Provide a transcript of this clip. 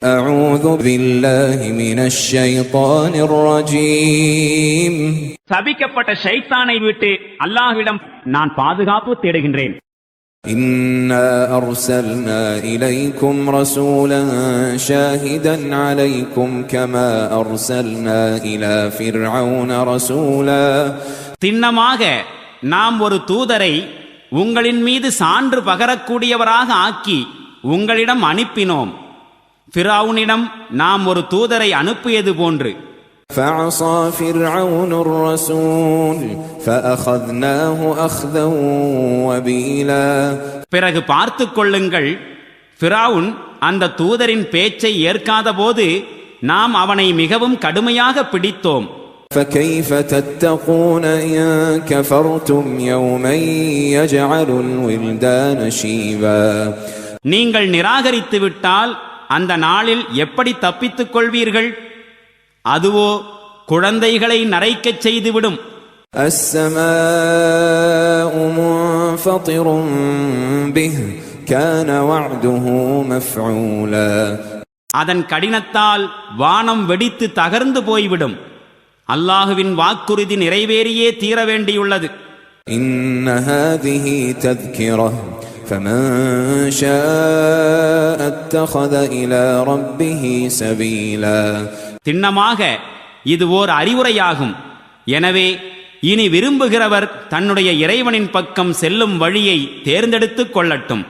أعوذ بالله من الشيطان الرجيم சபிக்கப்பட்ட ஷைத்தானை விட்டு அல்லாஹ்விடம் நான் பாதுகாப்பு தேடுகின்றேன். إنا أرسلنا إليكم رسولا شاهدا عليكم كما أرسلنا إلى فرعون رسولا திண்ணமாக நாம் ஒரு தூதரை உங்களின் மீது சான்று பகரக்கூடியவராக ஆக்கி உங்களிடம் அனுப்பினோம். ஃபிரௌனிடம் நாம் ஒரு தூதரை அனுப்பியது போன்று. فعصى فرعون الرسول فأخذناه أخذا وبيلا பிறகு பார்த்து கொள்ளுங்கள், ஃபிரௌன் அந்த தூதரின் பேச்சை ஏற்காத போது நாம் அவனை மிகவும் கடுமையாக பிடித்தோம். فكيف تتقون إن كفرتم يوما يجعل الولدان شيبا நீங்கள் நிராகரித்து விட்டால் அந்த நாளில் எப்படி தப்பித்துக் கொள்வீர்கள்? அதுவோ குழந்தைகளை நரைக்கச் செய்துவிடும். السماء منفطر به كان وعده مفعولا அதன் கடினத்தால் வானம் வெடித்து தகர்ந்து போய்விடும். அல்லாஹுவின் வாக்குறுதி நிறைவேறியே தீர வேண்டியுள்ளது. إن هذه تذكرة فمن شاء اتخذ إلى ربه سبيلا திண்ணமாக இது ஓர் அறிவுரையாகும். எனவே இனி விரும்புகிறவர் தன்னுடைய இறைவனின் பக்கம் செல்லும் வழியை தேர்ந்தெடுத்துக் கொள்ளட்டும்.